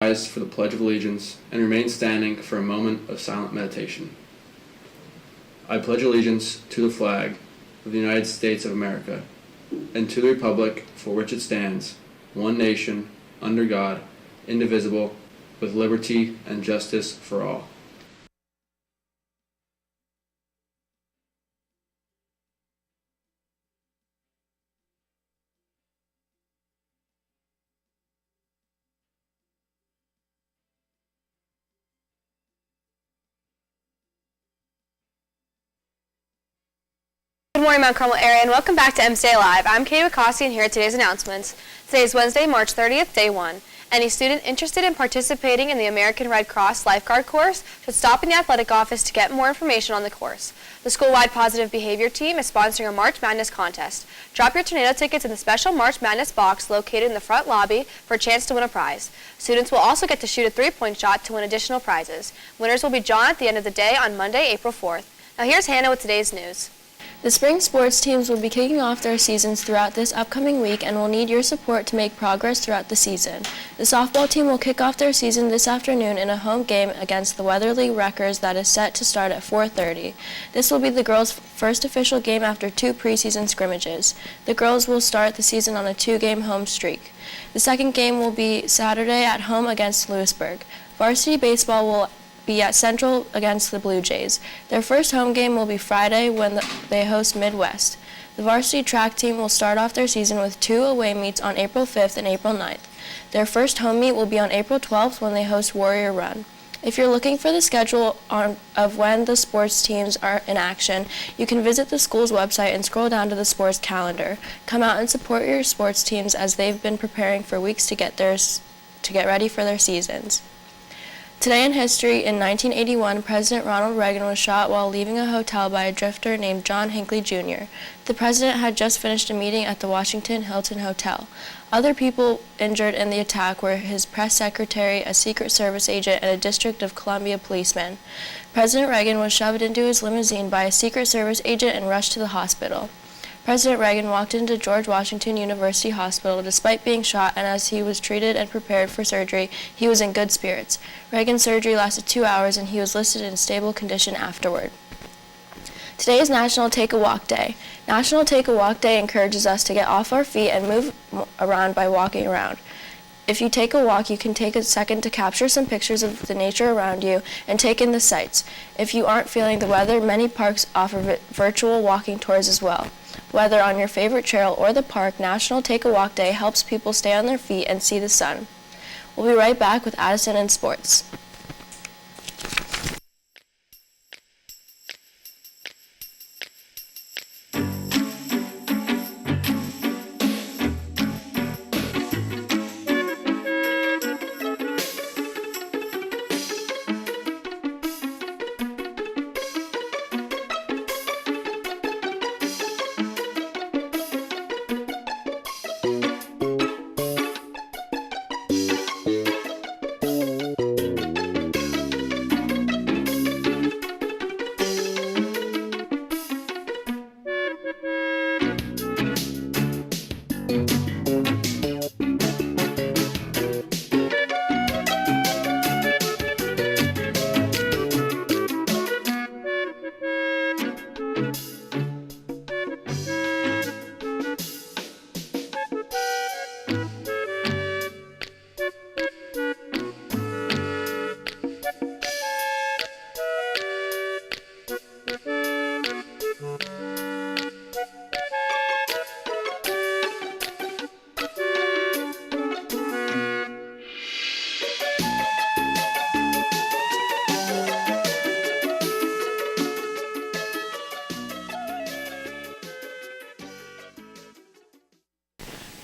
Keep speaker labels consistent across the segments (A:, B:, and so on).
A: Rise for the Pledge of Allegiance and remain standing for a moment of silent meditation. I pledge allegiance to the flag of the United States of America and to the republic for which it stands, one nation, under God, indivisible, with liberty and justice for all.
B: Good morning, Mount Carmel area, and welcome back to MCA Live. I'm Katie McCoskey, and here are today's announcements. Today is Wednesday, March 30th, Day 1. Any student interested in participating in the American Red Cross Lifeguard course should stop in the athletic office to get more information on the course. The school-wide Positive Behavior Team is sponsoring a March Madness contest. Drop your tornado tickets in the special March Madness box located in the front lobby for a chance to win a prize. Students will also get to shoot a three-point shot to win additional prizes. Winners will be drawn at the end of the day on Monday, April 4th. Now here's Hannah with today's news.
C: The spring sports teams will be kicking off their seasons throughout this upcoming week and will need your support to make progress throughout the season. The softball team will kick off their season this afternoon in a home game against the Weatherly Wreckers that is set to start at 4:30. This will be the girls' first official game after 2 preseason scrimmages. The girls will start the season on a 2-game home streak. The second game will be Saturday at home against Lewisburg. Varsity baseball will be at Central against the Blue Jays. Their first home game will be Friday when they host Midwest. The varsity track team will start off their season with 2 away meets on April 5th and April 9th. Their first home meet will be on April 12th when they host Warrior Run. If you're looking for the schedule of when the sports teams are in action, you can visit the school's website and scroll down to the sports calendar. Come out and support your sports teams as they've been preparing for weeks to get ready for their seasons. Today in history, in 1981, President Ronald Reagan was shot while leaving a hotel by a drifter named John Hinckley Jr. The president had just finished a meeting at the Washington Hilton Hotel. Other people injured in the attack were his press secretary, a Secret Service agent, and a District of Columbia policeman. President Reagan was shoved into his limousine by a Secret Service agent and rushed to the hospital. President Reagan walked into George Washington University Hospital despite being shot, and as he was treated and prepared for surgery, he was in good spirits. Reagan's surgery lasted 2 hours, and he was listed in stable condition afterward. Today is National Take a Walk Day. National Take a Walk Day encourages us to get off our feet and move around by walking around. If you take a walk, you can take a second to capture some pictures of the nature around you and take in the sights. If you aren't feeling the weather, many parks offer virtual walking tours as well. Whether on your favorite trail or the park, National Take a Walk Day helps people stay on their feet and see the sun. We'll be right back with Addison and Sports.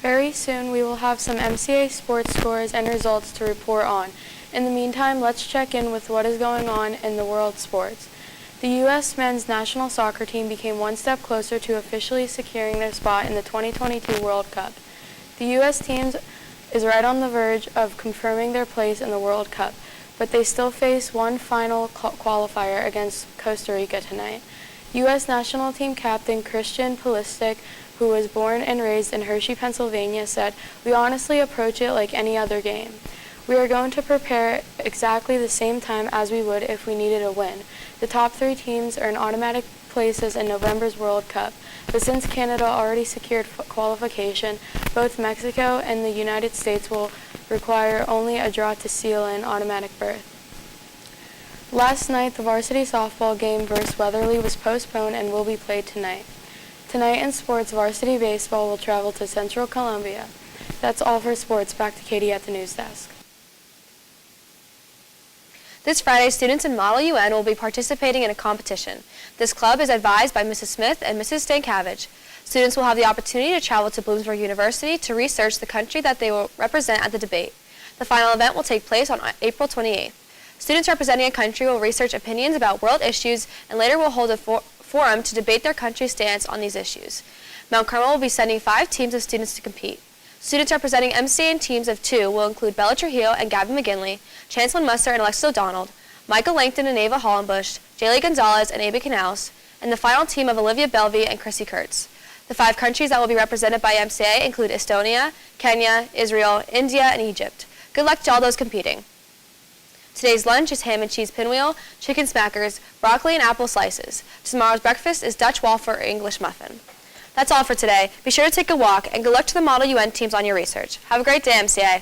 D: Very soon we will have some MCA sports scores and results to report on. In the meantime, let's check in with what is going on in the world sports. The U.S. men's national soccer team became one step closer to officially securing their spot in the 2022 World Cup. The U.S. team is right on the verge of confirming their place in the World Cup, but they still face one final qualifier against Costa Rica tonight. U.S. national team captain Christian Pulisic, who was born and raised in Hershey, Pennsylvania, said, "We honestly approach it like any other game. We are going to prepare exactly the same time as we would if we needed a win. The top 3 teams are in automatic places in November's World Cup, but since Canada already secured qualification, both Mexico and the United States will require only a draw to seal an automatic berth. Last night, the varsity softball game versus Weatherly was postponed and will be played tonight. Tonight in sports, varsity baseball will travel to Central Columbia. That's all for sports. Back to Katie at the news desk.
B: This Friday, students in Model UN will be participating in a competition. This club is advised by Mrs. Smith and Mrs. Stankiewicz. Students will have the opportunity to travel to Bloomsburg University to research the country that they will represent at the debate. The final event will take place on April 28th. Students representing a country will research opinions about world issues and later will hold a forum to debate their country's stance on these issues. Mount Carmel will be sending 5 teams of students to compete. Students representing MCA in teams of 2 will include Bella Trujillo and Gabby McGinley, Chancelyn Musser and Alexis O'Donnell, Michael Langton and Ava Hollenbush, Jaylee Gonzalez and Ava Canals, and the final team of Olivia Belvey and Chrissy Kurtz. The 5 countries that will be represented by MCA include Estonia, Kenya, Israel, India, and Egypt. Good luck to all those competing. Today's lunch is ham and cheese pinwheel, chicken smackers, broccoli and apple slices. Tomorrow's breakfast is Dutch waffle or English muffin. That's all for today. Be sure to take a walk and good luck to the Model UN teams on your research. Have a great day, MCA.